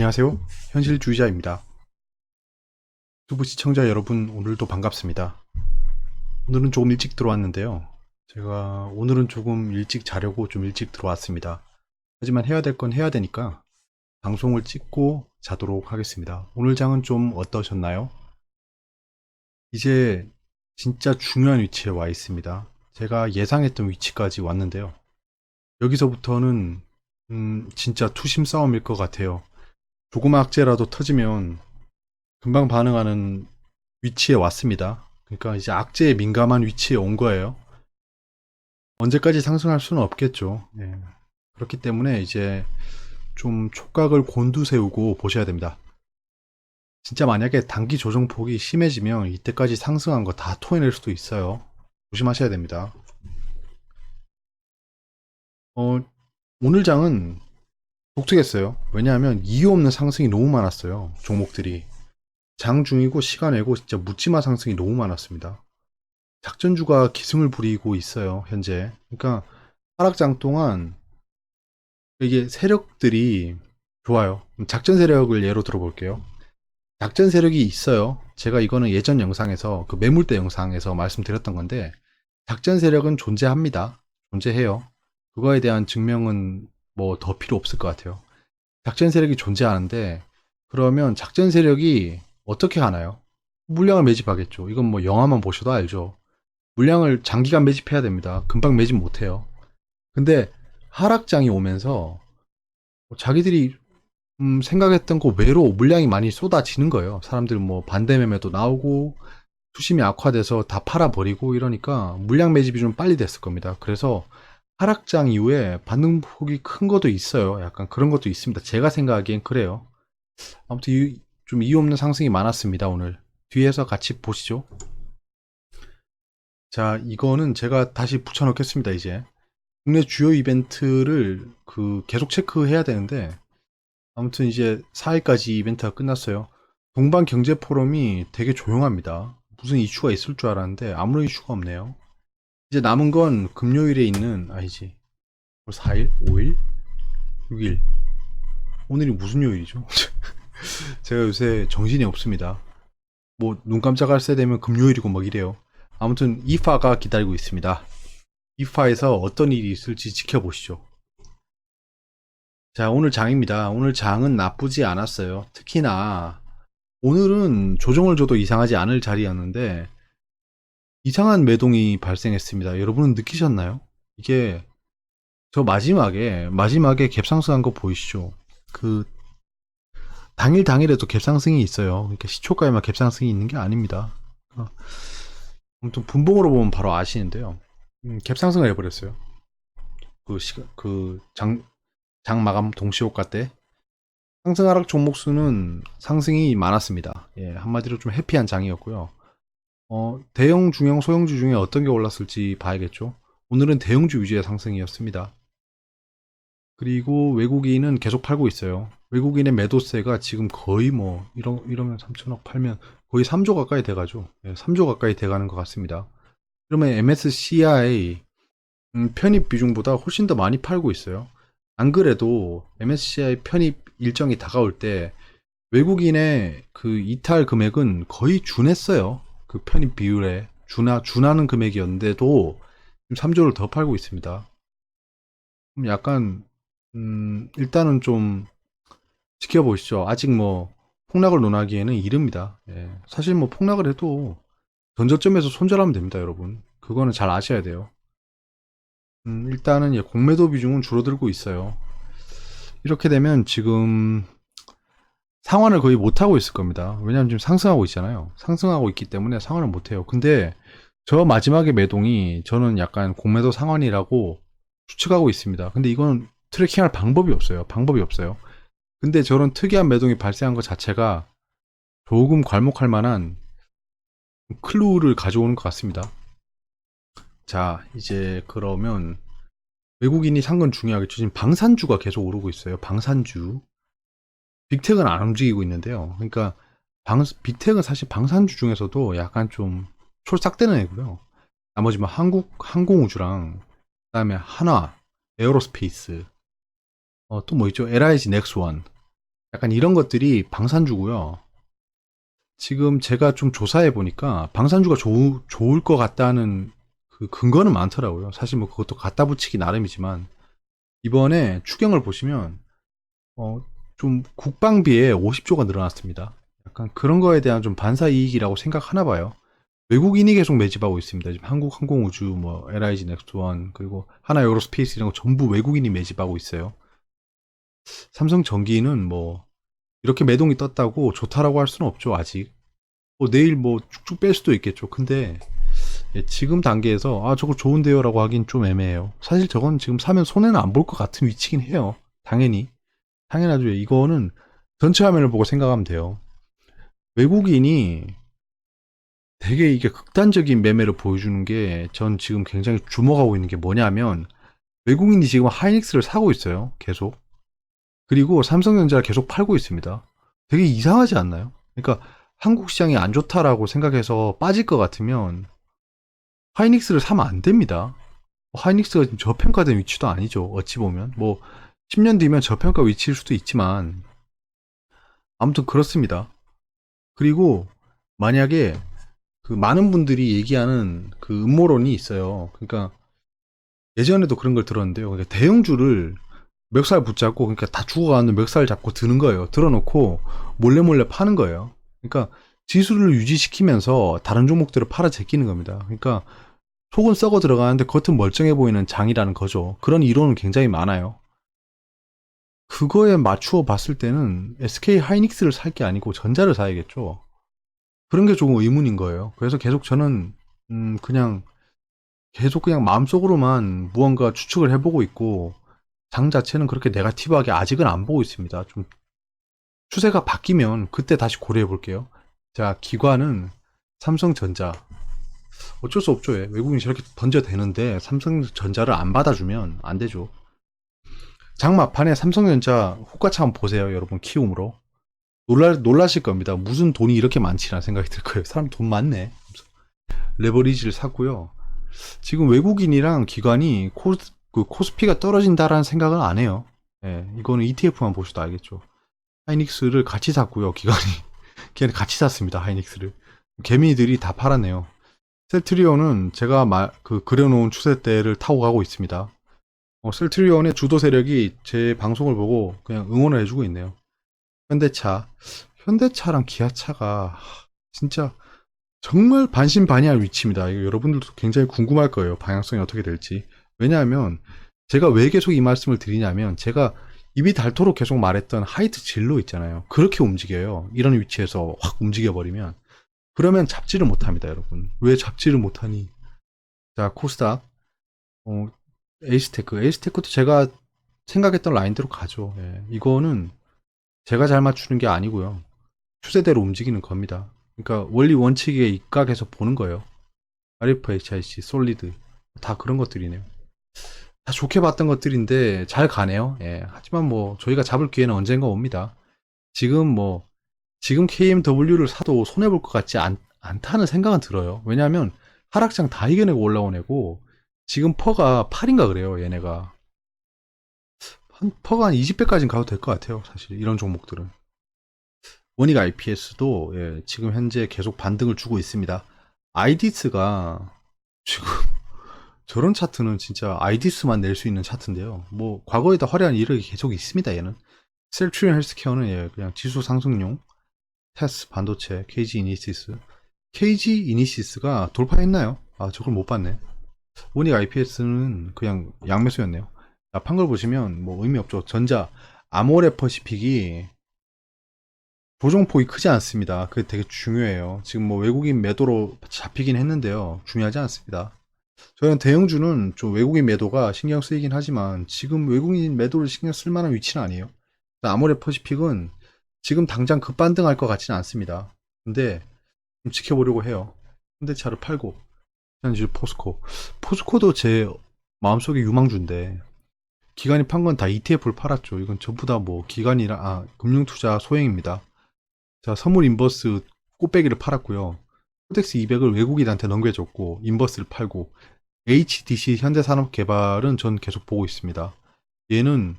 안녕하세요. 현실주의자입니다. 유튜브 시청자 여러분, 오늘도 반갑습니다. 오늘은 조금 일찍 들어왔는데요. 제가 오늘은 조금 일찍 자려고 좀 일찍 들어왔습니다. 하지만 해야 될 건 해야 되니까 방송을 찍고 자도록 하겠습니다. 오늘 장은 좀 어떠셨나요? 이제 진짜 중요한 위치에 와 있습니다. 제가 예상했던 위치까지 왔는데요. 여기서부터는 진짜 투심 싸움일 것 같아요. 조그마 악재라도 터지면 금방 반응하는 위치에 왔습니다. 그러니까 이제 악재에 민감한 위치에 온 거예요. 언제까지 상승할 수는 없겠죠. 예. 그렇기 때문에 이제 좀 촉각을 곤두세우고 보셔야 됩니다. 진짜 만약에 단기 조정폭이 심해지면 이때까지 상승한 거 다 토해낼 수도 있어요. 조심하셔야 됩니다. 어, 오늘 장은 독특했어요. 왜냐하면 이유 없는 상승이 너무 많았어요. 종목들이. 장 중이고 시간외고 진짜 묻지마 상승이 너무 많았습니다. 작전주가 기승을 부리고 있어요, 현재. 그러니까 하락장 동안 이게 세력들이 좋아요. 작전 세력을 예로 들어볼게요. 작전 세력이 있어요. 제가 이거는 예전 영상에서 그 매물대 영상에서 말씀드렸던 건데 작전 세력은 존재합니다. 존재해요. 그거에 대한 증명은 뭐 더 필요 없을 것 같아요. 작전 세력이 존재하는데 그러면 작전 세력이 어떻게 하나요? 물량을 매집하겠죠. 이건 뭐 영화만 보셔도 알죠. 물량을 장기간 매집해야 됩니다. 금방 매집 못해요. 근데 하락장이 오면서 자기들이 생각했던 그 외로 물량이 많이 쏟아지는 거예요. 사람들 뭐 반대 매매도 나오고 수심이 악화돼서 다 팔아버리고 이러니까 물량 매집이 좀 빨리 됐을 겁니다. 그래서 하락장 이후에 반등폭이 큰 것도 있어요. 약간 그런 것도 있습니다. 제가 생각하기엔 그래요. 아무튼 좀 이유 없는 상승이 많았습니다. 오늘 뒤에서 같이 보시죠. 자, 이거는 제가 다시 붙여넣겠습니다. 이제 국내 주요 이벤트를 계속 체크해야 되는데 아무튼 이제 4일까지 이벤트가 끝났어요. 동반 경제 포럼이 되게 조용합니다. 무슨 이슈가 있을 줄 알았는데 아무런 이슈가 없네요. 이제 남은 건 금요일에 있는 아니지 4일, 5일, 6일. 오늘이 무슨 요일이죠? 제가 요새 정신이 없습니다. 뭐 눈 깜짝할 새 되면 금요일이고 막 이래요. 아무튼 이파가 기다리고 있습니다. 이파에서 어떤 일이 있을지 지켜보시죠. 자, 오늘 장입니다. 오늘 장은 나쁘지 않았어요. 특히나 오늘은 조정을 줘도 이상하지 않을 자리였는데 이상한 매동이 발생했습니다. 여러분은 느끼셨나요? 이게 저 마지막에 갭상승한 거 보이시죠? 그 당일에도 갭상승이 있어요. 그러니까 시초가에만 갭상승이 있는 게 아닙니다. 아무튼 분봉으로 보면 바로 아시는데요. 갭상승을 해버렸어요. 장 마감 동시호가 때 상승 하락 종목 수는 상승이 많았습니다. 예, 한마디로 좀 해피한 장이었고요. 대형, 중형, 소형주 중에 어떤 게 올랐을지 봐야겠죠. 오늘은 대형주 위주의 상승이었습니다. 그리고 외국인은 계속 팔고 있어요. 외국인의 매도세가 지금 거의 뭐 이러면 3천억 팔면 거의 3조 가까이 돼가죠. 예, 3조 가까이 돼가는 것 같습니다. 그러면 MSCI 편입 비중보다 훨씬 더 많이 팔고 있어요. 안 그래도 MSCI 편입 일정이 다가올 때 외국인의 그 이탈 금액은 거의 준했어요. 그 편입 비율에 준하는 금액이었는데도 지금 3조를 더 팔고 있습니다. 약간 일단은 좀 지켜보시죠. 아직 뭐 폭락을 논하기에는 이릅니다. 예. 사실 뭐 폭락을 해도 전저점에서 손절하면 됩니다, 여러분. 그거는 잘 아셔야 돼요. 일단은 공매도 비중은 줄어들고 있어요. 이렇게 되면 지금 상환을 거의 못하고 있을 겁니다. 왜냐하면 지금 상승하고 있잖아요. 상승하고 있기 때문에 상환을 못해요. 근데 저 마지막에 매동이 저는 약간 공매도 상환이라고 추측하고 있습니다. 근데 이건 트래킹할 방법이 없어요. 근데 저런 특이한 매동이 발생한 것 자체가 조금 괄목할 만한 클루를 가져오는 것 같습니다. 자, 이제 그러면 외국인이 산 건 중요하겠죠. 지금 방산주가 계속 오르고 있어요. 방산주. 빅텍은 안 움직이고 있는데요. 그러니까 빅텍은 사실 방산주 중에서도 약간 좀 촐싹대는 애고요. 나머지 뭐 항공우주랑 그다음에 한화, 에어로스페이스, 또 뭐 있죠? LIG 넥스원. 약간 이런 것들이 방산주고요. 지금 제가 좀 조사해 보니까 방산주가 좋을 것 같다는 그 근거는 많더라고요. 사실 뭐 그것도 갖다 붙이기 나름이지만 이번에 추경을 보시면 어, 좀 국방비에 50조가 늘어났습니다. 약간 그런 거에 대한 좀 반사 이익이라고 생각하나 봐요. 외국인이 계속 매집하고 있습니다. 지금 한국항공우주, 뭐 LIG 넥스트원 그리고 하나에어로스페이스 이런 거 전부 외국인이 매집하고 있어요. 삼성전기는 뭐 이렇게 매동이 떴다고 좋다라고 할 수는 없죠 아직. 뭐 내일 뭐 쭉쭉 뺄 수도 있겠죠. 근데 지금 단계에서 아 저거 좋은데요라고 하긴 좀 애매해요. 사실 저건 지금 사면 손해는 안 볼 것 같은 위치긴 해요. 당연히 당연하죠. 이거는 전체 화면을 보고 생각하면 돼요. 외국인이 되게 이게 극단적인 매매를 보여주는 게 전 지금 굉장히 주목하고 있는 게 뭐냐면 외국인이 지금 하이닉스를 사고 있어요. 계속. 그리고 삼성전자를 계속 팔고 있습니다. 되게 이상하지 않나요? 그러니까 한국 시장이 안 좋다라고 생각해서 빠질 것 같으면 하이닉스를 사면 안 됩니다. 하이닉스가 지금 저평가된 위치도 아니죠. 어찌 보면. 뭐 10년 뒤면 저평가 위치일 수도 있지만 아무튼 그렇습니다. 그리고 만약에 그 많은 분들이 얘기하는 그 음모론이 있어요. 그러니까 예전에도 그런 걸 들었는데요. 그러니까 대형주를 멱살 붙잡고 그러니까 다 죽어가는 멱살 잡고 드는 거예요. 들어놓고 몰래 몰래 파는 거예요. 그러니까 지수를 유지시키면서 다른 종목들을 팔아 제끼는 겁니다. 그러니까 속은 썩어 들어가는데 겉은 멀쩡해 보이는 장이라는 거죠. 그런 이론은 굉장히 많아요. 그거에 맞추어 봤을 때는 SK 하이닉스를 살 게 아니고 전자를 사야겠죠. 그런 게 조금 의문인 거예요. 그래서 계속 저는 그냥 계속 그냥 마음속으로만 무언가 추측을 해보고 있고 장 자체는 그렇게 네가티브하게 아직은 안 보고 있습니다. 좀 추세가 바뀌면 그때 다시 고려해 볼게요. 자, 기관은 삼성전자. 어쩔 수 없죠. 외국인이 저렇게 던져대는데 삼성전자를 안 받아주면 안 되죠. 장마판에 삼성전자 호가차 한번 보세요. 여러분 키움으로. 놀라실 겁니다. 무슨 돈이 이렇게 많지라는 생각이 들 거예요. 사람 돈 많네. 레버리지를 샀고요. 지금 외국인이랑 기관이 그 코스피가 떨어진다라는 생각은 안 해요. 예, 이거는 ETF만 보셔도 알겠죠. 하이닉스를 같이 샀고요. 기관이. 기관이 같이 샀습니다. 하이닉스를. 개미들이 다 팔았네요. 셀트리온은 제가 그려놓은 추세대를 타고 가고 있습니다. 셀트리온의 주도 세력이 제 방송을 보고 그냥 응원을 해주고 있네요. 현대차. 현대차랑 기아차가 진짜 정말 반신반의할 위치입니다. 이거 여러분들도 굉장히 궁금할 거예요. 방향성이 어떻게 될지. 왜냐하면 제가 왜 계속 이 말씀을 드리냐면 제가 입이 닳도록 계속 말했던 하이트 진로 있잖아요. 그렇게 움직여요. 이런 위치에서 확 움직여버리면 그러면 잡지를 못합니다, 여러분. 왜 잡지를 못하니? 자, 코스닥, 어, 에이스테크도 제가 생각했던 라인대로 가죠. 예, 이거는 제가 잘 맞추는 게 아니고요. 추세대로 움직이는 겁니다. 그러니까 원리 원칙에 입각해서 보는 거예요. RFHIC, 솔리드 다 그런 것들이네요. 다 좋게 봤던 것들인데 잘 가네요. 예, 하지만 뭐 저희가 잡을 기회는 언젠가 옵니다. 지금 뭐 지금 KMW를 사도 손해 볼 것 같지 않다는 생각은 들어요. 왜냐하면 하락장 다 이겨내고 올라온 애고 지금 퍼가 8인가 그래요. 얘네가 퍼가 한 20배까지는 가도 될 것 같아요. 사실 이런 종목들은. 원익 IPS도 예, 지금 현재 계속 반등을 주고 있습니다. 아이디스가 지금 저런 차트는 진짜 아이디스만 낼 수 있는 차트인데요. 뭐 과거에도 화려한 이력이 계속 있습니다. 얘는 셀트리온 헬스케어는 예, 그냥 지수 상승용 테스 반도체 KG 이니시스 KG 이니시스가 돌파했나요? 아 저걸 못 봤네. 원익 IPS는 그냥 양매수였네요. 자, 판걸 보시면 뭐 의미 없죠. 전자 아모레퍼시픽이 조정폭이 크지 않습니다. 그게 되게 중요해요. 지금 뭐 외국인 매도로 잡히긴 했는데요. 중요하지 않습니다. 저는 대형주는 좀 외국인 매도가 신경 쓰이긴 하지만 지금 외국인 매도를 신경 쓸 만한 위치는 아니에요. 아모레퍼시픽은 지금 당장 급반등할 것 같지는 않습니다. 근데 좀 지켜보려고 해요. 현대차를 팔고 현재 포스코도 제 마음속에 유망주인데 기관이 판 건 다 ETF를 팔았죠. 이건 전부 다 뭐 기관이랑 금융투자 소행입니다. 자, 선물 인버스 꽃배기를 팔았고요. 코덱스 200을 외국인한테 넘겨줬고 인버스를 팔고 HDC 현대산업개발은 전 계속 보고 있습니다. 얘는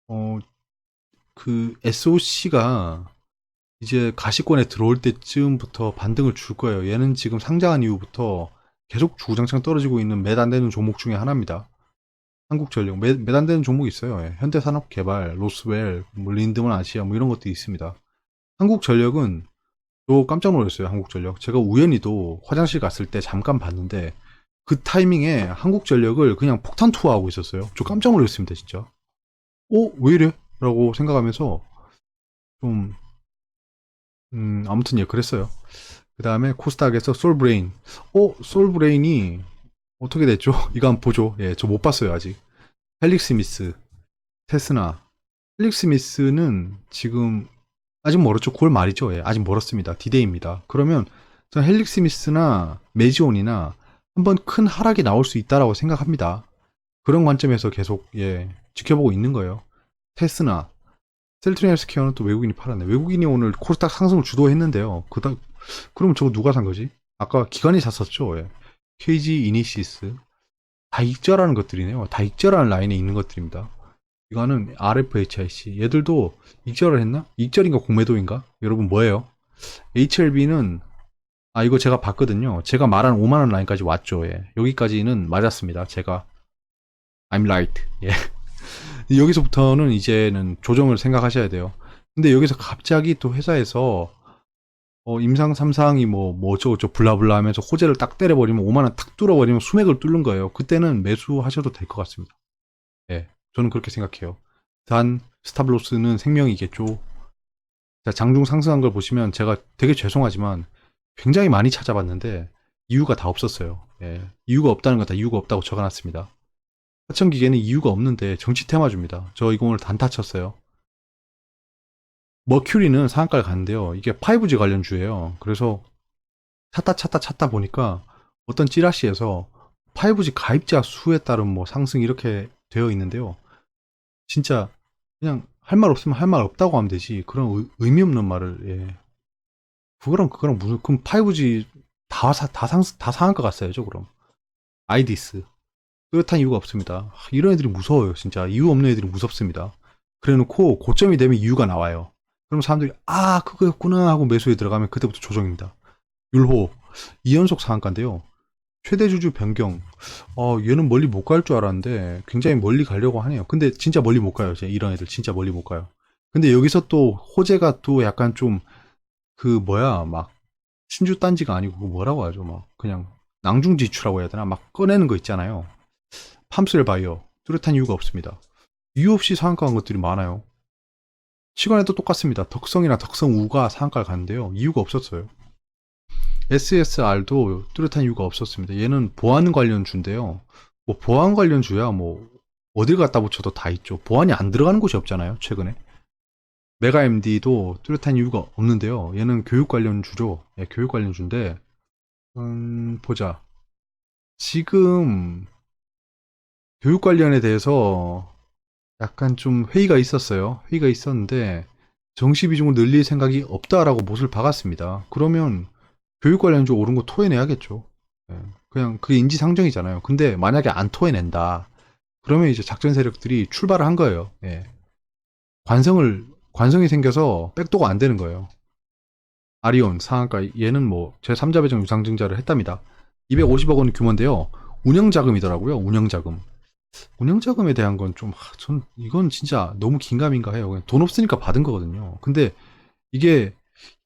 어, 그 SOC가 이제 가시권에 들어올 때쯤부터 반등을 줄 거예요. 얘는 지금 상장한 이후부터 계속 주구장창 떨어지고 있는 몇 안 되는 종목 중에 하나입니다. 한국전력 몇 안 되는 종목이 있어요. 예. 현대산업개발, 로스웰, 뭐 린드만 아시아 뭐 이런 것도 있습니다. 한국전력은 또 깜짝 놀랐어요. 한국전력. 제가 우연히도 화장실 갔을 때 잠깐 봤는데 그 타이밍에 한국전력을 그냥 폭탄 투하하고 있었어요. 저 깜짝 놀랐습니다, 진짜. 왜 이래? 라고 생각하면서 좀 아무튼 예, 그랬어요. 그 다음에 코스닥에서 솔브레인. 솔브레인이 어떻게 됐죠? 이거 한번 보죠. 예, 저 못 봤어요, 아직. 헬릭스 미스, 테스나. 헬릭스 미스는 지금 아직 멀었죠. 9월 말이죠. 예, 아직 멀었습니다. 디데이입니다. 그러면 전 헬릭스 미스나 메지온이나 한번 큰 하락이 나올 수 있다라고 생각합니다. 그런 관점에서 계속 예, 지켜보고 있는 거예요. 테스나, 셀트리온 헬스케어는 또 외국인이 팔았네. 외국인이 오늘 코스닥 상승을 주도했는데요. 그럼 저거 누가 산 거지? 아까 기관이 샀었죠. 예. KG 이니시스. 다 익절하는 것들이네요. 다 익절하는 라인에 있는 것들입니다. 이거는 RFHIC. 얘들도 익절을 했나? 익절인가 공매도인가? 여러분 뭐예요? HLB는 이거 제가 봤거든요. 제가 말한 5만원 라인까지 왔죠. 예. 여기까지는 맞았습니다. 제가 I'm right. 예. 여기서부터는 이제는 조정을 생각하셔야 돼요. 근데 여기서 갑자기 또 회사에서 임상 3상이 뭐 어쩌고저쩌고 블라블라 하면서 호재를 딱 때려버리면 5만원 탁 뚫어버리면 수맥을 뚫는 거예요. 그때는 매수하셔도 될 것 같습니다. 예, 저는 그렇게 생각해요. 단 스탑로스는 생명이겠죠. 자, 장중 상승한 걸 보시면 제가 되게 죄송하지만 굉장히 많이 찾아봤는데 이유가 다 없었어요. 예, 이유가 없다는 건 다 이유가 없다고 적어놨습니다. 하천기계는 이유가 없는데 정치 테마주입니다. 저 이거 오늘 단타 쳤어요. 머큐리는 상한가를 갔는데요. 이게 5G 관련주예요. 그래서 찾다 보니까 어떤 찌라시에서 5G 가입자 수에 따른 뭐 상승 이렇게 되어 있는데요. 진짜 그냥 할 말 없으면 할 말 없다고 하면 되지. 그런 의미 없는 말을 예. 그거랑 무슨 그럼 5G 다 상한가 갔어야죠. 그럼 아이디스 뚜렷한 이유가 없습니다. 이런 애들이 무서워요. 진짜 이유 없는 애들이 무섭습니다. 그래놓고 고점이 되면 이유가 나와요. 그럼 사람들이 그거였구나 하고 매수에 들어가면 그때부터 조정입니다. 율호 2연속 상한가인데요. 최대 주주 변경. 얘는 멀리 못 갈 줄 알았는데 굉장히 멀리 가려고 하네요. 근데 진짜 멀리 못 가요. 이런 애들 진짜 멀리 못 가요. 근데 여기서 또 호재가 또 약간 좀 막 신주 딴지가 아니고 뭐라고 하죠? 막 그냥 낭중지추라고 해야 되나? 막 꺼내는 거 있잖아요. 팜스웰 바이어 뚜렷한 이유가 없습니다. 이유 없이 상한가 간 것들이 많아요. 시간에도 똑같습니다. 덕성이나 덕성우가 상한가를 갔는데요. 이유가 없었어요. SSR도 뚜렷한 이유가 없었습니다. 얘는 보안 관련주인데요. 뭐 보안 관련주야 뭐 어딜 갖다 붙여도 다 있죠. 보안이 안 들어가는 곳이 없잖아요. 최근에. 메가MD도 뚜렷한 이유가 없는데요. 얘는 교육 관련주죠. 예, 교육 관련주인데 보자. 지금 교육 관련에 대해서 약간 좀 회의가 있었어요. 회의가 있었는데 정시 비중을 늘릴 생각이 없다라고 못을 박았습니다. 그러면 교육 관련주 오른 거 토해내야겠죠. 예, 그냥 그게 인지상정이잖아요. 근데 만약에 안 토해낸다. 그러면 이제 작전 세력들이 출발을 한 거예요. 예. 관성이 생겨서 백도가 안 되는 거예요. 아리온 상한가 얘는 뭐 제3자 배정 유상증자를 했답니다. 250억 원 규모인데요. 운영자금이더라고요. 운영자금에 대한 건 전 이건 진짜 너무 긴가민가 해요. 그냥 돈 없으니까 받은 거거든요. 근데 이게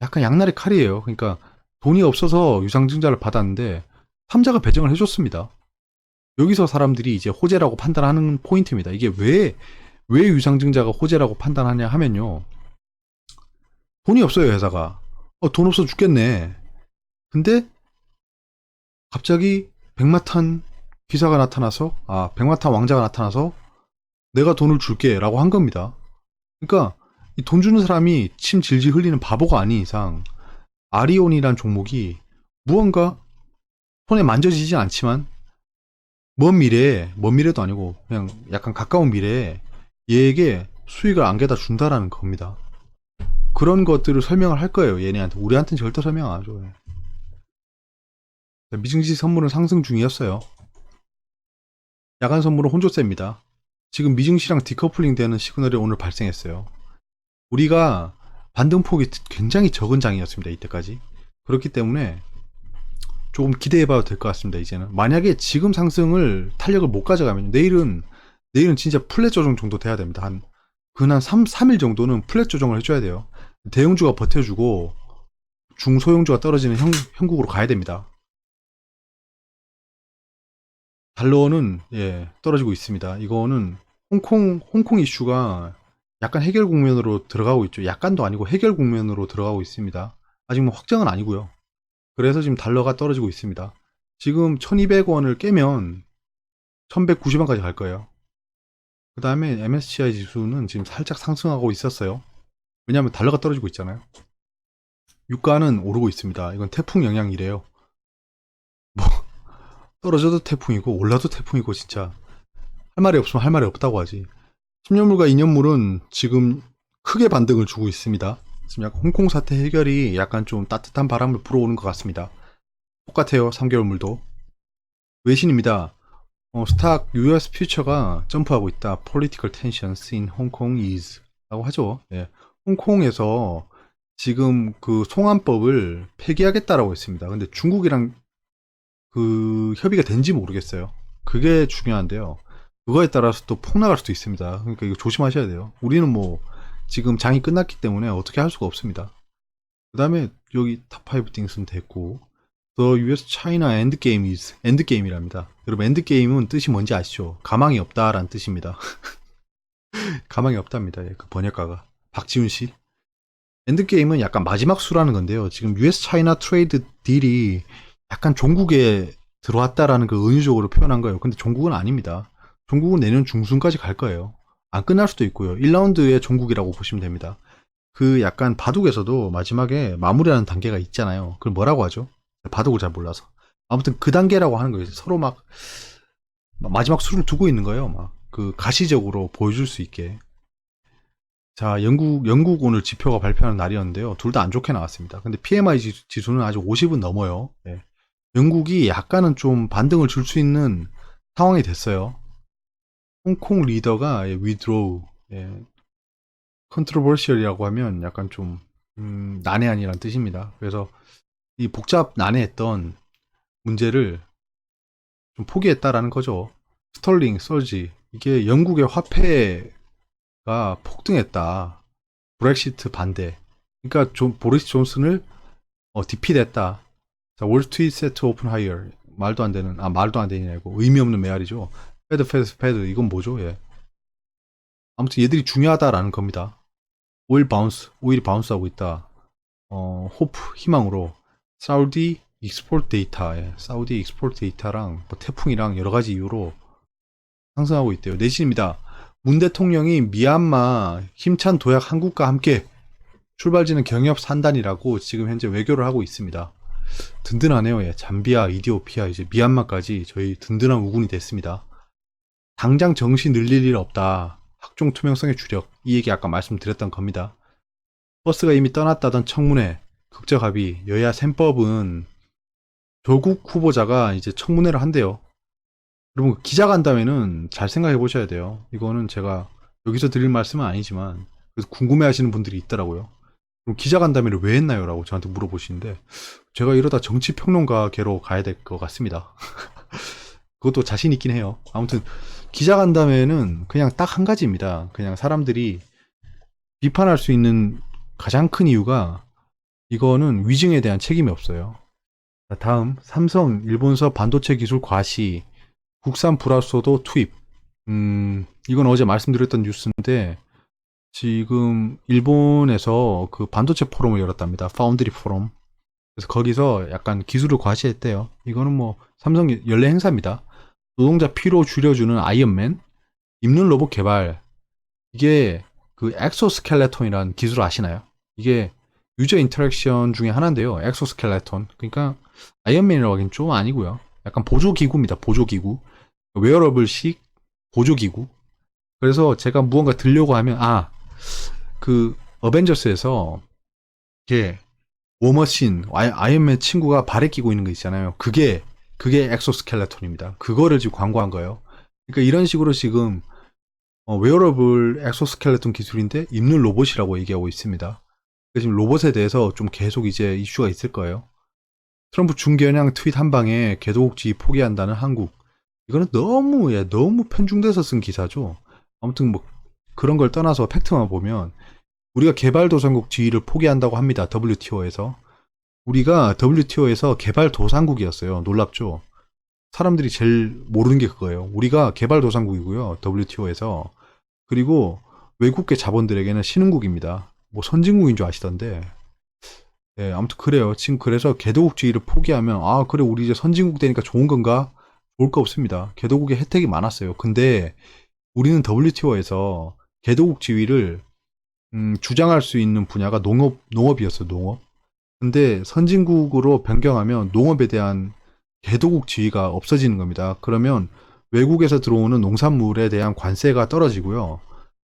약간 양날의 칼이에요. 그러니까 돈이 없어서 유상증자를 받았는데 3자가 배정을 해줬습니다. 여기서 사람들이 이제 호재라고 판단하는 포인트입니다. 이게 왜 유상증자가 호재라고 판단하냐 하면요. 돈이 없어요, 회사가. 돈 없어 죽겠네. 근데 갑자기 백마탄 기사가 나타나서, 백마탄 왕자가 나타나서 내가 돈을 줄게 라고 한 겁니다. 그러니까 이 돈 주는 사람이 침 질질 흘리는 바보가 아닌 이상 아리온이란 종목이 무언가 손에 만져지진 않지만 먼 미래도 아니고 그냥 약간 가까운 미래에 얘에게 수익을 안겨다 준다라는 겁니다. 그런 것들을 설명을 할 거예요. 얘네한테. 우리한테는 절대 설명 안 하죠. 미증시 선물은 상승 중이었어요. 야간 선물은 혼조세입니다. 지금 미증시랑 디커플링 되는 시그널이 오늘 발생했어요. 우리가 반등폭이 굉장히 적은 장이었습니다. 이때까지. 그렇기 때문에 조금 기대해봐도 될 것 같습니다. 이제는 만약에 지금 상승을 탄력을 못 가져가면 내일은 진짜 플랫 조정 정도 돼야 됩니다. 한 3일 정도는 플랫 조정을 해줘야 돼요. 대형주가 버텨주고 중소형주가 떨어지는 형국으로 가야 됩니다. 달러는 떨어지고 있습니다. 이거는 홍콩 이슈가 약간 해결 국면으로 들어가고 있죠. 약간도 아니고 해결 국면으로 들어가고 있습니다. 아직 뭐 확정은 아니고요. 그래서 지금 달러가 떨어지고 있습니다. 지금 1200원을 깨면 1190원까지 갈 거예요. 그 다음에 MSCI 지수는 지금 살짝 상승하고 있었어요. 왜냐하면 달러가 떨어지고 있잖아요. 유가는 오르고 있습니다. 이건 태풍 영향이래요. 뭐 떨어져도 태풍이고 올라도 태풍이고 진짜 할 말이 없으면 할 말이 없다고 하지. 10년물과 2년물은 지금 크게 반등을 주고 있습니다. 지금 약간 홍콩 사태 해결이 약간 좀 따뜻한 바람을 불어오는 것 같습니다. 똑같아요. 3개월물도. 외신입니다. 스탁 US 퓨처가 점프하고 있다. Political tensions in Hong Kong is 라고 하죠. 예. 홍콩에서 지금 그 송환법을 폐기하겠다라고 했습니다. 근데 중국이랑 그 협의가 된지 모르겠어요. 그게 중요한데요. 그거에 따라서 또 폭락할 수도 있습니다. 그러니까 이거 조심하셔야 돼요. 우리는 뭐 지금 장이 끝났기 때문에 어떻게 할 수가 없습니다. 그 다음에 여기 탑5 띵스는 됐고 The US China Endgame is Endgame이랍니다. 여러분 엔드게임은 뜻이 뭔지 아시죠? 가망이 없다라는 뜻입니다. 가망이 없답니다. 그 번역가가 박지훈 씨. 엔드게임은 약간 마지막 수라는 건데요. 지금 US China 트레이드 딜이 약간 종국에 들어왔다라는 그 은유적으로 표현한 거예요. 근데 종국은 아닙니다. 종국은 내년 중순까지 갈 거예요. 안 끝날 수도 있고요. 1라운드의 종국이라고 보시면 됩니다. 그 약간 바둑에서도 마지막에 마무리하는 단계가 있잖아요. 그걸 뭐라고 하죠? 바둑을 잘 몰라서. 아무튼 그 단계라고 하는 거예요. 서로 막 마지막 수를 두고 있는 거예요. 막 그 가시적으로 보여줄 수 있게. 자, 영국 오늘 지표가 발표하는 날이었는데요. 둘 다 안 좋게 나왔습니다. 근데 PMI 지수는 아직 50은 넘어요. 예. 영국이 약간은 좀 반등을 줄 수 있는 상황이 됐어요. 홍콩 리더가 withdraw, controversial이라고 하면 약간 좀 난해한이란 뜻입니다. 그래서 이 복잡 난해했던 문제를 좀 포기했다라는 거죠. 스털링, 서지 이게 영국의 화폐가 폭등했다. 브렉시트 반대. 그러니까 보리스 존슨을 디피됐다. 자, 월스트리트 세트 오픈 하이어. 말도 안 되는, 말도 안 되는 아니고 의미 없는 메아리죠. 패드 이건 뭐죠? 예. 아무튼 얘들이 중요하다라는 겁니다. 오일이 바운스하고 있다. 호프 희망으로 사우디 익스포트 데이터, 사우디 익스포트 데이터랑 뭐 태풍이랑 여러 가지 이유로 상승하고 있대요. 내신입니다. 문 대통령이 미얀마 힘찬 도약 한국과 함께 출발지는 경협 산단이라고 지금 현재 외교를 하고 있습니다. 든든하네요. 예. 잠비아, 이디오피아, 이제 미얀마까지 저희 든든한 우군이 됐습니다. 당장 정시 늘릴 일 없다. 학종 투명성의 주력. 이 얘기 아까 말씀드렸던 겁니다. 버스가 이미 떠났다던 청문회, 극적 합의, 여야 셈법은 조국 후보자가 이제 청문회를 한대요. 여러분 기자간담회는 잘 생각해 보셔야 돼요. 이거는 제가 여기서 드릴 말씀은 아니지만 그래서 궁금해 하시는 분들이 있더라고요. 그럼 기자간담회를 왜 했나요? 라고 저한테 물어보시는데 제가 이러다 정치평론가계로 가야 될 것 같습니다. 그것도 자신 있긴 해요. 아무튼 기자간담회는 그냥 딱 한 가지입니다. 그냥 사람들이 비판할 수 있는 가장 큰 이유가 이거는 위증에 대한 책임이 없어요. 다음 삼성 일본서 반도체 기술 과시 국산 불화소도 투입. 이건 어제 말씀드렸던 뉴스인데 지금 일본에서 그 반도체 포럼을 열었답니다. 파운드리 포럼. 그래서 거기서 약간 기술을 과시했대요. 이거는 뭐 삼성 연례 행사입니다. 노동자 피로 줄여주는 아이언맨, 입는 로봇 개발. 이게 그 엑소스켈레톤이라는 기술 아시나요? 이게 유저 인터랙션 중에 하나인데요. 엑소스켈레톤. 그러니까 아이언맨이라고 하긴 좀 아니고요. 약간 보조기구입니다. 보조기구. 웨어러블식 보조기구. 그래서 제가 무언가 들려고 하면 그 어벤져스에서 이게 워머신 아이언맨 친구가 발에 끼고 있는 거 있잖아요. 그게 엑소스켈레톤입니다. 그거를 지금 광고한 거예요. 그러니까 이런 식으로 지금 웨어러블 엑소스켈레톤 기술인데 입는 로봇이라고 얘기하고 있습니다. 지금 로봇에 대해서 좀 계속 이제 이슈가 있을 거예요. 트럼프 중겨냥 트윗 한 방에 개도국지 포기한다는 한국. 이거는 너무, 너무 편중돼서 쓴 기사죠. 아무튼 뭐 그런 걸 떠나서 팩트만 보면 우리가 개발도상국 지위를 포기한다고 합니다. WTO에서. 우리가 WTO에서 개발도상국이었어요. 놀랍죠? 사람들이 제일 모르는 게 그거예요. 우리가 개발도상국이고요. WTO에서. 그리고 외국계 자본들에게는 신흥국입니다. 뭐 선진국인 줄 아시던데. 네, 아무튼 그래요. 지금 그래서 개도국주의를 포기하면 아 그래 우리 이제 선진국 되니까 좋은 건가? 좋을 거 없습니다. 개도국의 혜택이 많았어요. 근데 우리는 WTO에서 개도국 지위를 주장할 수 있는 분야가 농업이었어요. 농업. 근데 선진국으로 변경하면 농업에 대한 개도국 지위가 없어지는 겁니다. 그러면 외국에서 들어오는 농산물에 대한 관세가 떨어지고요.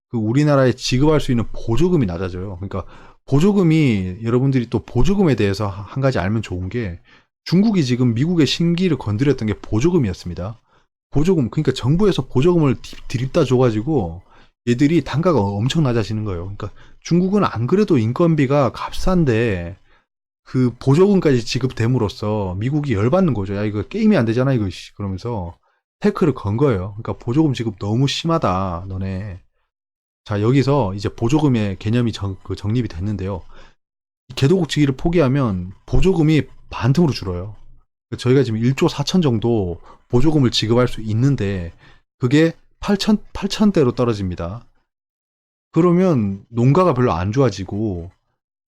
그 우리나라에 지급할 수 있는 보조금이 낮아져요. 그러니까 보조금이 여러분들이 또 보조금에 대해서 한 가지 알면 좋은 게 중국이 지금 미국의 신기를 건드렸던 게 보조금이었습니다. 보조금 그러니까 정부에서 보조금을 드립다 줘가지고 얘들이 단가가 엄청 낮아지는 거예요. 그러니까 중국은 안 그래도 인건비가 값싼데 그 보조금까지 지급됨으로써 미국이 열받는 거죠. 야 이거 게임이 안 되잖아 이거 그러면서 태클을 건 거예요. 그러니까 보조금 지급 너무 심하다 너네. 자 여기서 이제 보조금의 개념이 정립이 됐는데요. 개도국지기를 포기하면 보조금이 반틈으로 줄어요. 저희가 지금 1조 4천 정도 보조금을 지급할 수 있는데 그게 8천대로 떨어집니다. 그러면 농가가 별로 안 좋아지고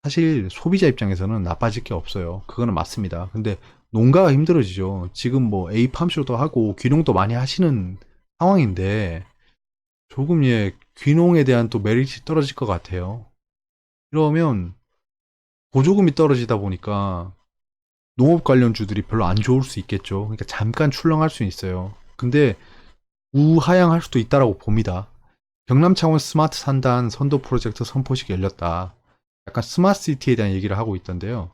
사실 소비자 입장에서는 나빠질 게 없어요. 그거는 맞습니다. 근데 농가가 힘들어지죠. 지금 뭐 에이팜쇼도 하고 귀농도 많이 하시는 상황인데 조금 귀농에 대한 또 메리트가 떨어질 것 같아요. 이러면 보조금이 떨어지다 보니까 농업 관련주들이 별로 안 좋을 수 있겠죠. 그러니까 잠깐 출렁할 수 있어요. 근데 우하향할 수도 있다라고 봅니다. 경남 창원 스마트 산단 선도 프로젝트 선포식이 열렸다. 약간 스마트 시티에 대한 얘기를 하고 있던데요.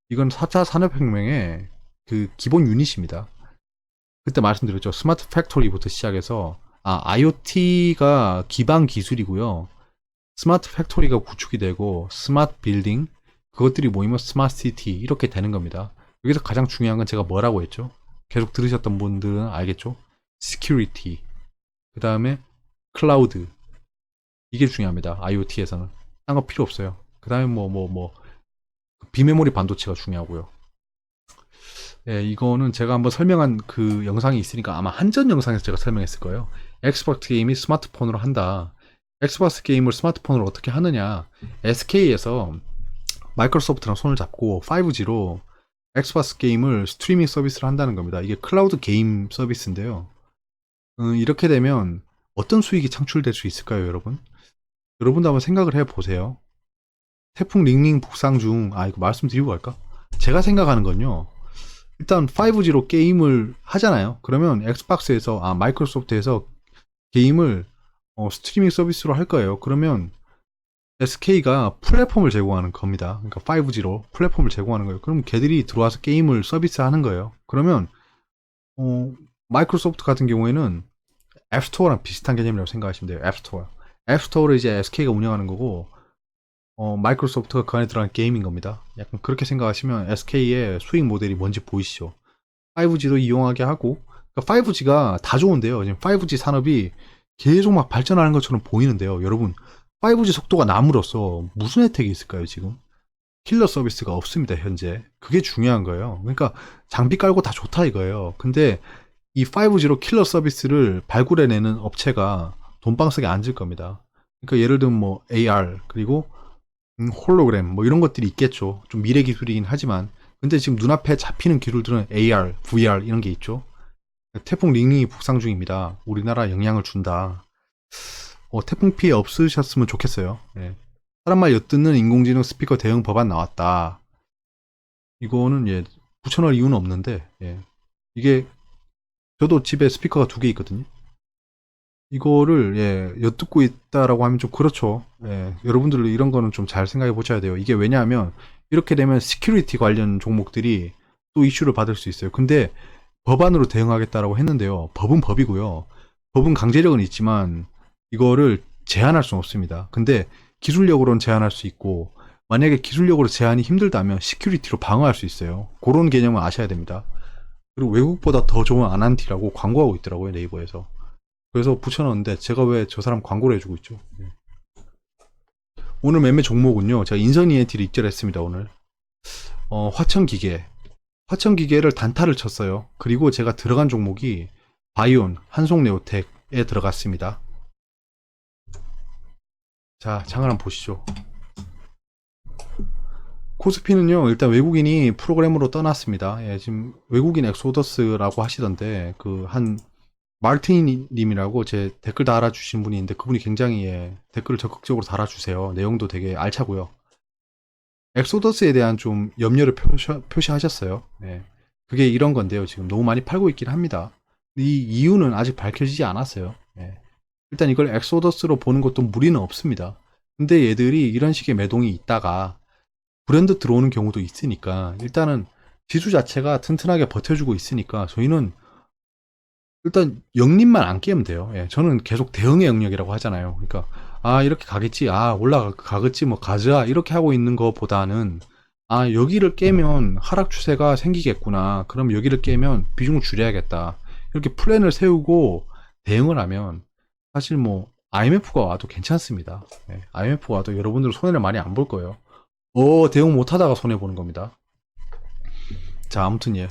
이건 4차 산업혁명의 그 기본 유닛입니다. 그때 말씀드렸죠. 스마트 팩토리부터 시작해서 IoT가 기반 기술이고요. 스마트 팩토리가 구축이 되고 스마트 빌딩 그것들이 모이면 스마트 시티 이렇게 되는 겁니다. 여기서 가장 중요한 건 제가 뭐라고 했죠? 계속 들으셨던 분들은 알겠죠? 시큐리티 그 다음에 클라우드 이게 중요합니다. IoT에서는 딴 거 필요 없어요. 그 다음에 비메모리 반도체가 중요하고요. 예, 이거는 제가 한번 설명한 그 영상이 있으니까 아마 한전 영상에서 제가 설명했을 거예요. 엑스박스 게임이 스마트폰으로 한다. 엑스박스 게임을 스마트폰으로 어떻게 하느냐. SK에서 마이크로소프트랑 손을 잡고 5G로 엑스박스 게임을 스트리밍 서비스를 한다는 겁니다. 이게 클라우드 게임 서비스인데요. 이렇게 되면 어떤 수익이 창출될 수 있을까요, 여러분? 여러분도 한번 생각을 해보세요. 태풍 링링 북상 중, 이거 말씀드리고 갈까? 제가 생각하는 건요. 일단 5G로 게임을 하잖아요. 그러면 엑스박스에서, 마이크로소프트에서 게임을 스트리밍 서비스로 할 거예요. 그러면 SK가 플랫폼을 제공하는 겁니다. 그러니까 5G로 플랫폼을 제공하는 거예요. 그럼 걔들이 들어와서 게임을 서비스하는 거예요. 그러면 마이크로소프트 같은 경우에는 앱스토어랑 비슷한 개념이라고 생각하시면 돼요. 앱스토어. 앱스토어를 이제 SK가 운영하는 거고 마이크로소프트가 그 안에 들어간 게임인 겁니다. 약간 그렇게 생각하시면 SK의 수익 모델이 뭔지 보이시죠? 5G도 이용하게 하고 그러니까 5G가 다 좋은데요. 지금 5G 산업이 계속 막 발전하는 것처럼 보이는데요. 여러분 5G 속도가 남으로써 무슨 혜택이 있을까요, 지금? 킬러 서비스가 없습니다, 현재. 그게 중요한 거예요. 그러니까 장비 깔고 다 좋다 이거예요. 근데 이 5G로 킬러 서비스를 발굴해내는 업체가 돈방석에 앉을 겁니다. 그러니까 예를 들면 뭐 AR, 그리고 홀로그램, 뭐 이런 것들이 있겠죠. 좀 미래 기술이긴 하지만. 근데 지금 눈앞에 잡히는 기술들은 AR, VR 이런 게 있죠. 태풍 링링이 북상 중입니다. 우리나라 영향을 준다. 태풍 피해 없으셨으면 좋겠어요. 예. 사람 말 엿듣는 인공지능 스피커 대응 법안 나왔다. 이거는 붙여넣을 이유는 없는데 이게 저도 집에 스피커가 2개 있거든요. 이거를 엿듣고 있다라고 하면 좀 그렇죠. 여러분들 이런 거는 좀 잘 생각해 보셔야 돼요. 이게 왜냐하면 이렇게 되면 시큐리티 관련 종목들이 또 이슈를 받을 수 있어요. 근데 법안으로 대응하겠다라고 했는데요. 법은 법이고요. 법은 강제력은 있지만 이거를 제한할 수는 없습니다. 근데 기술력으로는 제한할 수 있고, 만약에 기술력으로 제한이 힘들다면 시큐리티로 방어할 수 있어요. 그런 개념은 아셔야 됩니다. 그리고 외국보다 더 좋은 아난티라고 광고하고 있더라고요, 네이버에서. 그래서 붙여놨는데 제가 왜 저 사람 광고를 해주고 있죠. 오늘 매매 종목은요, 제가 인선 ENT를 입절했습니다. 오늘 화천기계, 화천기계를 단타를 쳤어요. 그리고 제가 들어간 종목이 바이온, 한송네오텍에 들어갔습니다. 자, 장을 한번 보시죠. 코스피는요, 일단 외국인이 프로그램으로 떠났습니다. 예, 지금 외국인 엑소더스라고 하시던데, 한 마르틴 님이라고 제 댓글 달아주신 분이 있는데, 그분이 굉장히, 예, 댓글을 적극적으로 달아주세요. 내용도 되게 알차고요. 엑소더스에 대한 좀 염려를 표시하셨어요. 예. 그게 이런 건데요. 지금 너무 많이 팔고 있긴 합니다. 이 이유는 아직 밝혀지지 않았어요. 예. 일단 이걸 엑소더스로 보는 것도 무리는 없습니다. 근데 얘들이 이런 식의 매동이 있다가 브랜드 들어오는 경우도 있으니까, 일단은 지수 자체가 튼튼하게 버텨주고 있으니까 저희는 일단 영림만 안 깨면 돼요. 예, 저는 계속 대응의 영역이라고 하잖아요. 그러니까 이렇게 가겠지, 올라가겠지, 뭐 가자 이렇게 하고 있는 것보다는 여기를 깨면 하락 추세가 생기겠구나. 그럼 여기를 깨면 비중을 줄여야겠다. 이렇게 플랜을 세우고 대응을 하면 사실 뭐 IMF가 와도 괜찮습니다. 예, IMF가 와도 여러분들은 손해를 많이 안 볼 거예요. 대응 못 하다가 손해 보는 겁니다. 자, 아무튼 예.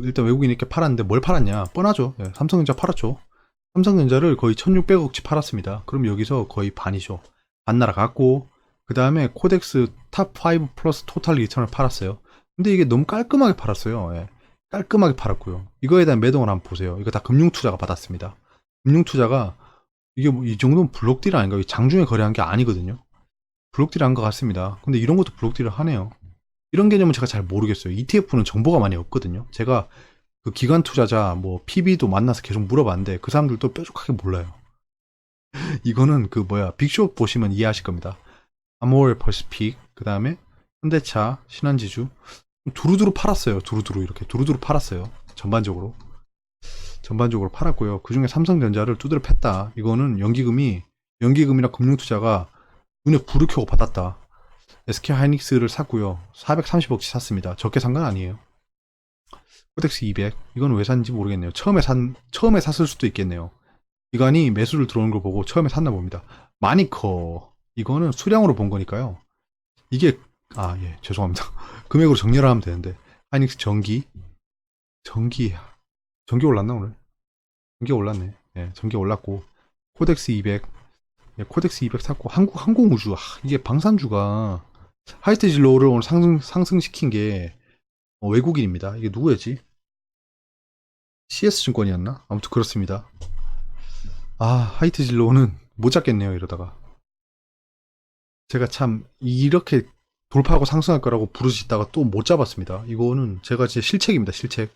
일단 외국인이 이렇게 팔았는데 뭘 팔았냐? 뻔하죠. 예, 삼성전자 팔았죠. 삼성전자를 거의 1600억치 팔았습니다. 그럼 여기서 거의 반이죠. 반 날아갔고, 그 다음에 코덱스 탑5 플러스 토탈 리턴을 팔았어요. 근데 이게 너무 깔끔하게 팔았어요. 예, 깔끔하게 팔았고요. 이거에 대한 매동을 한번 보세요. 이거 다 금융투자가 받았습니다. 금융투자가, 이게 뭐 이 정도면 블록딜 아닌가? 장중에 거래한 게 아니거든요. 블록딜 한 것 같습니다. 근데 이런 것도 블록딜을 하네요. 이런 개념은 제가 잘 모르겠어요. ETF는 정보가 많이 없거든요. 제가 그 기관 투자자, 뭐, PB도 만나서 계속 물어봤는데, 그 사람들도 뾰족하게 몰라요. 이거는 빅쇼 보시면 이해하실 겁니다. 아모레 퍼시픽, 그 다음에 현대차, 신한지주, 두루두루 팔았어요. 두루두루 이렇게 두루두루 팔았어요. 전반적으로 팔았고요. 그 중에 삼성전자를 두드려 팼다. 이거는 연기금이나 금융투자가 눈에 불을 켜고 받았다. SK 하이닉스를 샀고요. 430억치 샀습니다. 적게 산 건 아니에요. 코덱스 200. 이건 왜 샀는지 모르겠네요. 처음에 샀을 수도 있겠네요. 기관이 매수를 들어오는 걸 보고 처음에 샀나 봅니다. 마니커. 이거는 수량으로 본 거니까요. 이게, 예, 죄송합니다. 금액으로 정리를 하면 되는데. 하이닉스 전기 올랐나, 오늘? 전기 올랐네. 예, 전기 올랐고. 코덱스 200. 예, 코덱스 200 샀고. 항공우주. 이게 방산주가 하이트 진로를 오늘 상승시킨 게 외국인입니다. 이게 누구였지? CS증권이었나? 아무튼 그렇습니다. 하이트 진로는 못 잡겠네요, 이러다가. 제가 참 이렇게 돌파하고 상승할 거라고 부르짖다가 또 못 잡았습니다. 이거는 제가 진짜 실책입니다, 실책.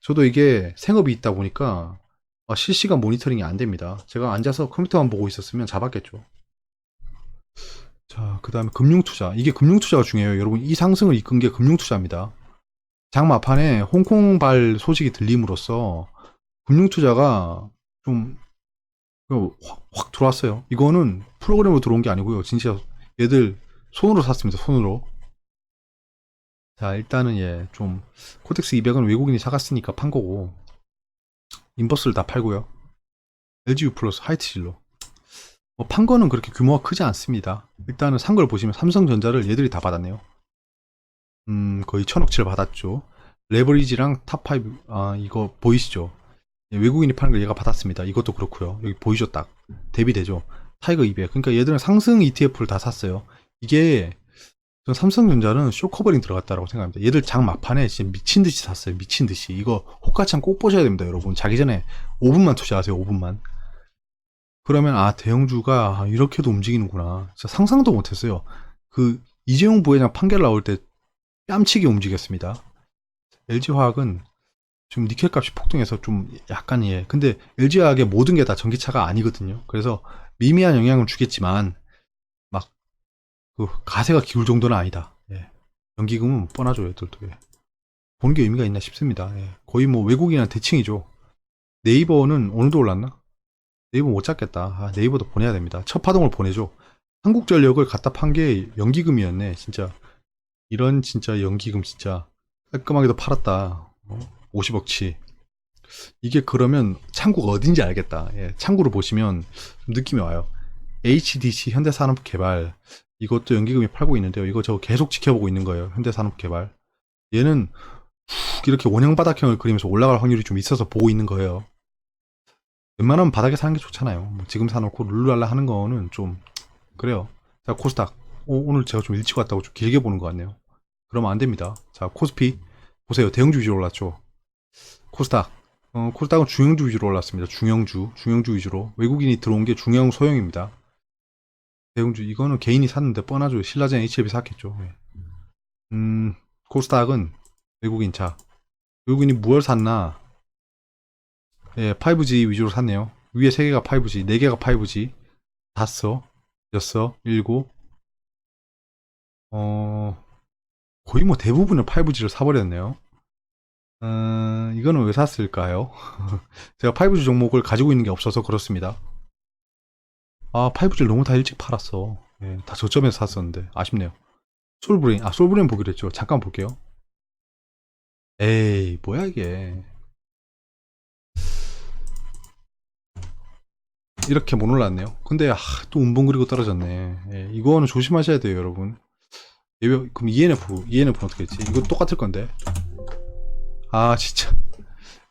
저도 이게 생업이 있다 보니까 실시간 모니터링이 안 됩니다. 제가 앉아서 컴퓨터만 보고 있었으면 잡았겠죠. 자, 그 다음에 금융투자. 이게 금융투자가 중요해요. 여러분, 이 상승을 이끈 게 금융투자입니다. 장마판에 홍콩발 소식이 들림으로써 금융투자가 좀 확 들어왔어요. 이거는 프로그램으로 들어온 게 아니고요. 진짜 얘들 손으로 샀습니다. 손으로. 자, 일단은 좀 코덱스 200은 외국인이 사갔으니까 판 거고, 인버스를 다 팔고요. LGU 플러스 하이트질로. 판 거는 그렇게 규모가 크지 않습니다. 일단은 산 걸 보시면 삼성전자를 얘들이 다 받았네요. 거의 1000억치를 받았죠. 레버리지랑 탑5, 이거 보이시죠? 외국인이 파는 걸 얘가 받았습니다. 이것도 그렇고요. 여기 보이죠? 딱 대비되죠. 타이거 200. 그러니까 얘들은 상승 ETF를 다 샀어요. 이게 삼성전자는 쇼커버링 들어갔다라고 생각합니다. 얘들 장 막판에 진짜 미친 듯이 샀어요. 미친 듯이. 이거 호가창 꼭 보셔야 됩니다, 여러분. 자기 전에 5분만 투자하세요. 5분만. 그러면 대형주가 이렇게도 움직이는구나. 진짜 상상도 못했어요. 이재용 부회장 판결 나올 때 뺨치게 움직였습니다. LG화학은 지금 니켈 값이 폭등해서 좀 약간 근데 LG화학의 모든 게 다 전기차가 아니거든요. 그래서 미미한 영향을 주겠지만 막 가세가 기울 정도는 아니다. 연기금은 뻔하죠, 얘들도. 보는 게 의미가 있나 싶습니다. 거의 뭐 외국인한 대칭이죠. 네이버는 오늘도 올랐나? 네이버 못 잡겠다. 아, 네이버도 보내야 됩니다. 첫 파동을 보내줘. 한국전력을 갖다 판 게 연기금이었네. 진짜 이런 진짜 연기금 진짜 깔끔하게도 팔았다. 50억치. 이게 그러면 창구가 어딘지 알겠다. 예, 창구를 보시면 좀 느낌이 와요. HDC 현대산업개발 이것도 연기금이 팔고 있는데요. 이거 저 계속 지켜보고 있는 거예요. 현대산업개발. 얘는 쭉 이렇게 원형바닥형을 그리면서 올라갈 확률이 좀 있어서 보고 있는 거예요. 웬만하면 바닥에 사는 게 좋잖아요. 뭐 지금 사놓고 룰루랄라 하는 거는 좀 그래요. 자, 코스닥. 오늘 제가 좀 일찍 왔다고 좀 길게 보는 것 같네요. 그러면 안 됩니다. 자, 코스피 보세요. 대형주 위주로 올랐죠. 코스닥. 코스닥은 중형주 위주로 올랐습니다. 중형주 위주로. 외국인이 들어온 게 중형 소형입니다. 대형주 이거는 개인이 샀는데 뻔하죠. 신라젠 HLB 샀겠죠. 예. 코스닥은 외국인 차. 외국인이 무얼 샀나? 예, 5G 위주로 샀네요. 위에 3개가 5G, 4개가 5G. 5, 6, 7. 거의 뭐 대부분은 5G를 사버렸네요. 이거는 왜 샀을까요? 제가 5G 종목을 가지고 있는 게 없어서 그렇습니다. 아, 5G를 너무 다 일찍 팔았어. 예, 다 저점에서 샀었는데 아쉽네요. 솔브레인 보기로 했죠. 잠깐 볼게요. 에이, 뭐야 이게. 이렇게 못 올랐네요. 근데 또 운봉 그리고 떨어졌네. 예, 이거는 조심하셔야 돼요, 여러분. 그럼 ENF는 어떻게 했지? 이거 똑같을 건데. 아, 진짜.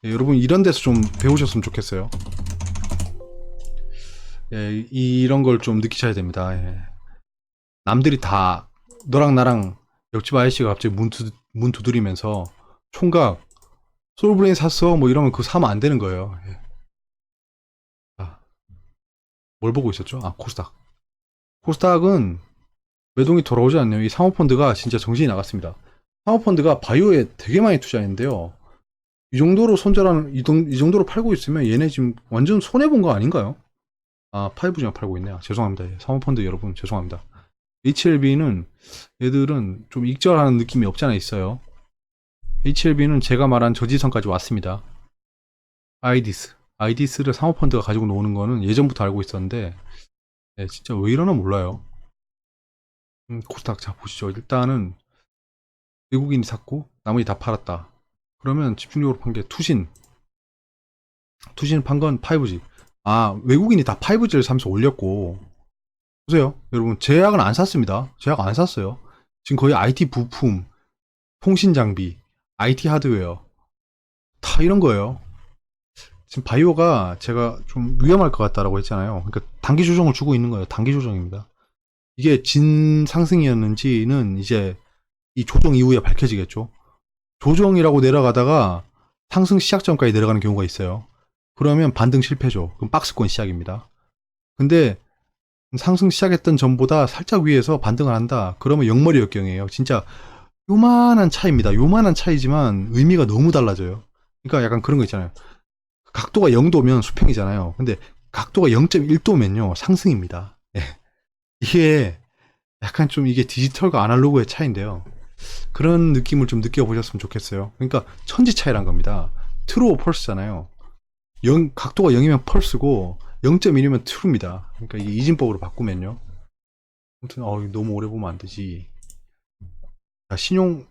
예, 여러분 이런 데서 좀 배우셨으면 좋겠어요. 예, 이런 걸 좀 느끼셔야 됩니다. 예. 남들이 다 너랑 나랑 옆집 아저씨가 갑자기 문 두드리면서 총각 솔브레인 샀어 뭐 이러면 그거 사면 안 되는 거예요. 예. 아, 뭘 보고 있었죠? 아, 코스닥. 코스닥은 매동이 돌아오지 않네요. 이 사모펀드가 진짜 정신이 나갔습니다. 사모펀드가 바이오에 되게 많이 투자했는데요. 이 정도로 손절하는, 이 정도로 팔고 있으면 얘네 지금 완전 손해본 거 아닌가요? 아, 5G만 팔고 있네요. 죄송합니다. 예, 사모펀드 여러분, 죄송합니다. HLB는 얘들은 좀 익절하는 느낌이 없지 않아 있어요. HLB는 제가 말한 저지선까지 왔습니다. 아이디스를 사모펀드가 가지고 노는 거는 예전부터 알고 있었는데, 네, 진짜 왜 이러나 몰라요. 코스닥 자 보시죠. 일단은 외국인이 샀고 나머지 다 팔았다. 그러면 집중적으로 판 게 투신 판 건 5G. 아, 외국인이 다 5G를 사면서 올렸고, 보세요. 여러분, 제약은 안 샀습니다. 제약 안 샀어요. 지금 거의 IT 부품, 통신 장비, IT 하드웨어, 다 이런 거예요. 지금 바이오가 제가 좀 위험할 것 같다라고 했잖아요. 그러니까 단기 조정을 주고 있는 거예요. 단기 조정입니다. 이게 진 상승이었는지는 이제 이 조정 이후에 밝혀지겠죠. 조정이라고 내려가다가 상승 시작 전까지 내려가는 경우가 있어요. 그러면 반등 실패죠. 그럼 박스권 시작입니다. 근데 상승 시작했던 전보다 살짝 위에서 반등을 한다. 그러면 영머리 역경이에요. 진짜 요만한 차이입니다. 요만한 차이지만 의미가 너무 달라져요. 그러니까 약간 그런 거 있잖아요. 각도가 0도면 수평이잖아요. 근데 각도가 0.1도면요 상승입니다. 예. 이게 약간 좀 이게 디지털과 아날로그의 차이인데요. 그런 느낌을 좀 느껴보셨으면 좋겠어요. 그러니까 천지 차이란 겁니다. 트루 펄스잖아요. 각도가 0이면 펄스고 0.1이면 트루입니다. 그러니까 이게 이진법으로 바꾸면요. 아무튼 너무 오래 보면 안 되지. 자, 신용은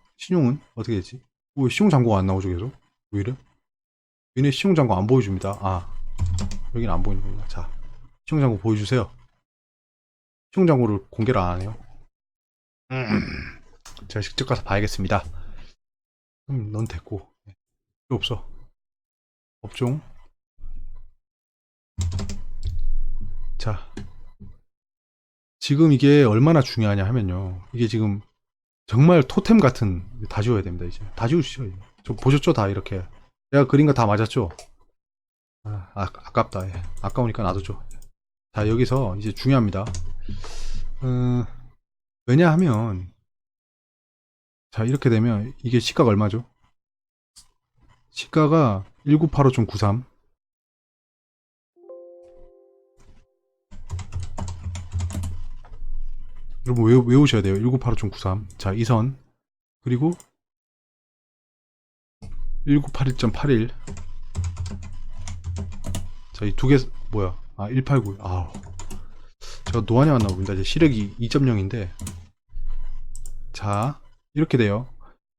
어떻게 되지? 왜 신용 잔고가 안 나오죠 계속? 왜 이래? 얘네 신용 잔고 안 보여줍니다. 아, 여기는 안 보이는구나. 자, 신용 잔고 보여주세요. 신용 잔고를 공개를 안 하네요. 제가 직접 가서 봐야겠습니다. 넌 됐고. 필요 없어. 업종. 자, 지금 이게 얼마나 중요하냐 하면요. 이게 지금 정말 토템 같은 다 지워야 됩니다. 이제 다 지우시죠. 저 보셨죠? 다 이렇게 내가 그린 거 다 맞았죠? 아깝다. 예. 아까우니까 놔두죠. 자, 여기서 이제 중요합니다. 왜냐하면 자, 이렇게 되면 이게 시가가 얼마죠? 시가가 1985.93. 여러분 외우셔야 돼요. 1985.93. 자, 이 선. 그리고 1981.81. 자, 이 두 개 뭐야? 아, 189. 아우. 제가 노안이 왔나 봅니다. 이제 시력이 2.0인데. 자, 이렇게 돼요.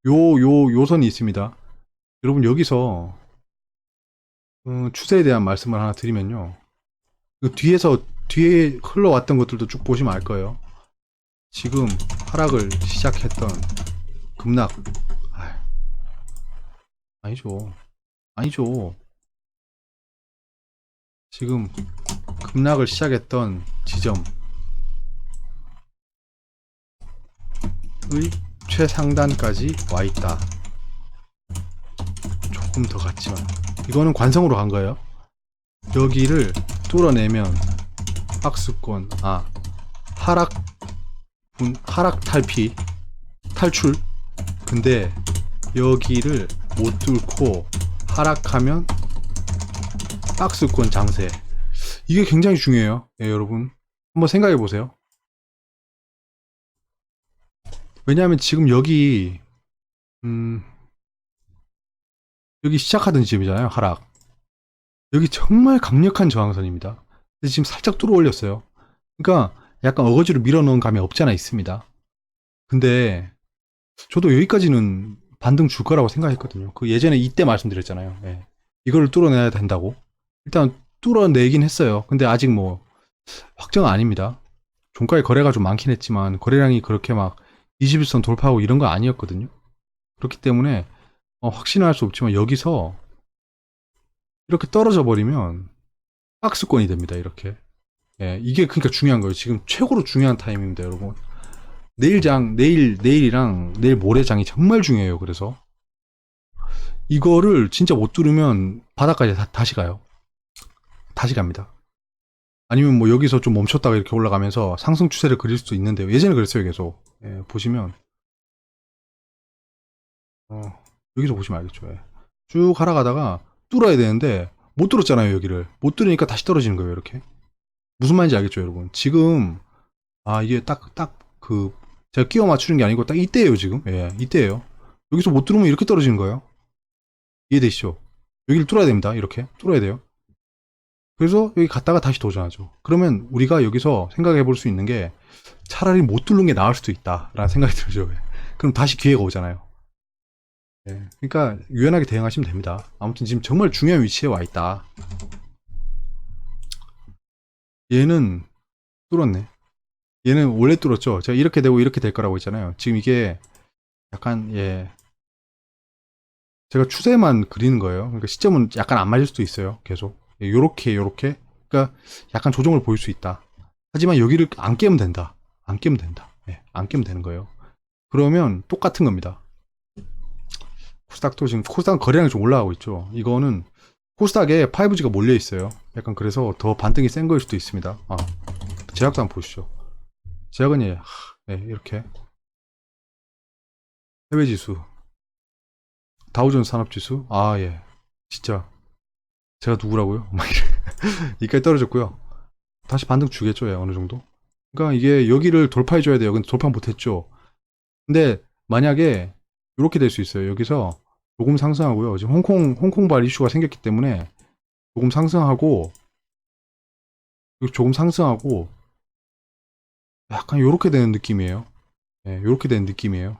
요선이 있습니다. 여러분, 여기서, 추세에 대한 말씀을 하나 드리면요. 뒤에 흘러왔던 것들도 쭉 보시면 알 거예요. 지금 하락을 시작했던 급락. 아니죠. 아니죠. 지금 급락을 시작했던 지점의 최상단까지 와 있다. 조금 더 갔지만 이거는 관성으로 간 거예요. 여기를 뚫어내면 박스권, 하락 탈피, 탈출. 근데 여기를 못 뚫고 하락하면 박스권 장세. 이게 굉장히 중요해요. 네, 여러분 한번 생각해 보세요. 왜냐하면 지금 여기 여기 시작하던 지점이잖아요. 하락. 여기 정말 강력한 저항선입니다. 근데 지금 살짝 뚫어 올렸어요. 그러니까 약간 어거지로 밀어넣은 감이 없지 않아 있습니다. 근데 저도 여기까지는 반등 줄 거라고 생각했거든요. 그 예전에 이때 말씀드렸잖아요. 예. 이거를 뚫어내야 된다고. 일단 뚫어내긴 했어요. 근데 아직 뭐 확정은 아닙니다. 종가에 거래가 좀 많긴 했지만 거래량이 그렇게 막 21선 돌파하고 이런 거 아니었거든요. 그렇기 때문에 확신을 할 수 없지만 여기서 이렇게 떨어져 버리면 박스권이 됩니다. 이렇게. 예, 이게 그러니까 중요한 거예요. 지금 최고로 중요한 타임입니다, 여러분. 내일이랑 내일 모레장이 정말 중요해요. 그래서 이거를 진짜 못 뚫으면 바닥까지 다시 가요. 다시 갑니다. 아니면 뭐 여기서 좀 멈췄다가 이렇게 올라가면서 상승 추세를 그릴 수도 있는데요. 예전에 그랬어요, 계속. 예, 보시면 여기서 보시면 알겠죠. 예. 쭉 하락하다가 뚫어야 되는데 못 뚫었잖아요, 여기를. 못 뚫으니까 다시 떨어지는 거예요, 이렇게. 무슨 말인지 알겠죠, 여러분? 지금 이게 제가 끼워 맞추는 게 아니고 딱 이때예요, 지금. 예, 이때예요. 여기서 못 뚫으면 이렇게 떨어지는 거예요. 이해되시죠? 여기를 뚫어야 됩니다. 이렇게 뚫어야 돼요. 그래서 여기 갔다가 다시 도전하죠. 그러면 우리가 여기서 생각해 볼 수 있는 게 차라리 못 뚫는 게 나을 수도 있다라는 생각이 들죠. 그럼 다시 기회가 오잖아요. 예, 그러니까 유연하게 대응하시면 됩니다. 아무튼 지금 정말 중요한 위치에 와 있다. 얘는 뚫었네. 얘는 원래 뚫었죠. 제가 이렇게 되고 이렇게 될 거라고 했잖아요. 지금 이게 약간 제가 추세만 그리는 거예요. 그러니까 시점은 약간 안 맞을 수도 있어요. 계속 요렇게 그러니까 약간 조정을 보일 수 있다. 하지만 여기를 안 깨면 된다. 안 깨면 된다. 안 깨면 되는 거예요. 그러면 똑같은 겁니다. 코스닥도 지금 코스닥 거래량이 좀 올라가고 있죠. 이거는 코스닥에 5G가 몰려 있어요. 약간 그래서 더 반등이 센 거일 수도 있습니다. 제약도 한번 보시죠. 제약은 이렇게 해외 지수, 다우존스 산업지수, 진짜 제가 누구라고요? 이까지 떨어졌고요. 다시 반등 주겠죠, 어느 정도. 그러니까 이게 여기를 돌파해줘야 돼요. 근데 돌파 못했죠. 근데 만약에 이렇게 될 수 있어요. 여기서 조금 상승하고요. 지금 홍콩발 이슈가 생겼기 때문에 조금 상승하고 약간 이렇게 되는 느낌이에요. 이렇게 되는 느낌이에요.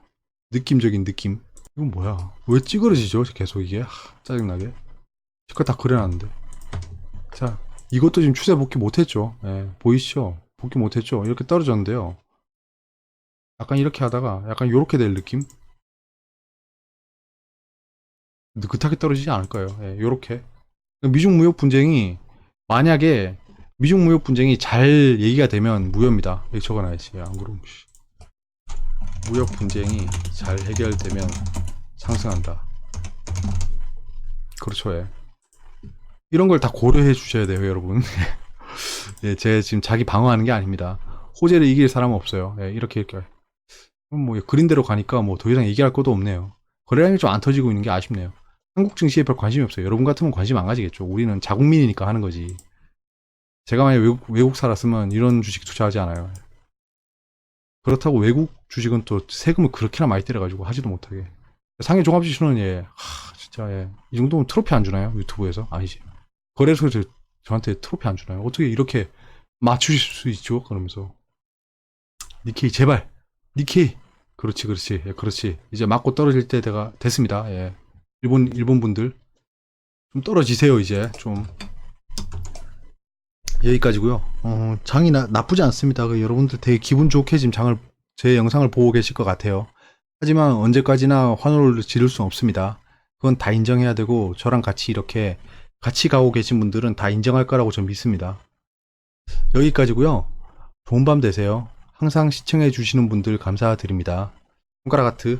느낌적인 느낌. 이건 뭐야? 왜 찌그러지죠? 계속 이게 짜증나게. 실컷 다 그려놨는데. 자, 이것도 지금 추세 복귀 못했죠. 보이시죠? 복귀 못했죠. 이렇게 떨어졌는데요. 약간 이렇게 하다가 약간 이렇게 될 느낌? 느긋하게 떨어지지 않을 거예요. 요렇게. 미중 무역 분쟁이 만약에 미중 무역 분쟁이 잘 얘기가 되면 무효입니다. 여기 적어놔야지. 안 그럼 무역 분쟁이 잘 해결되면 상승한다. 그렇죠. 이런 걸 다 고려해 주셔야 돼요, 여러분. 제가 지금 자기 방어하는 게 아닙니다. 호재를 이길 사람은 없어요. 이렇게. 뭐 그린대로 가니까 뭐 더 이상 얘기할 것도 없네요. 거래량이 좀 안 터지고 있는 게 아쉽네요. 한국 증시에 별 관심이 없어요. 여러분 같으면 관심 안 가지겠죠. 우리는 자국민이니까 하는 거지. 제가 만약 외국 살았으면 이런 주식 투자하지 않아요. 그렇다고 외국 주식은 또 세금을 그렇게나 많이 때려가지고 하지도 못하게. 상해 종합지수는 진짜 이 정도면 트로피 안 주나요? 유튜브에서? 아니지. 거래소에서 저한테 트로피 안 주나요? 어떻게 이렇게 맞추실 수 있죠? 그러면서 니케이 제발 니케이 그렇지 그렇지 예, 그렇지 이제 맞고 떨어질 때가 됐습니다. 예. 일본 분들 좀 떨어지세요 이제 좀 여기까지고요. 장이 나쁘지 않습니다. 여러분들 되게 기분 좋게 지금 제 영상을 보고 계실 것 같아요. 하지만 언제까지나 환호를 지를 수는 없습니다. 그건 다 인정해야 되고 저랑 같이 이렇게 같이 가고 계신 분들은 다 인정할 거라고 전 믿습니다. 여기까지고요. 좋은 밤 되세요. 항상 시청해 주시는 분들 감사드립니다. 손가락 하트.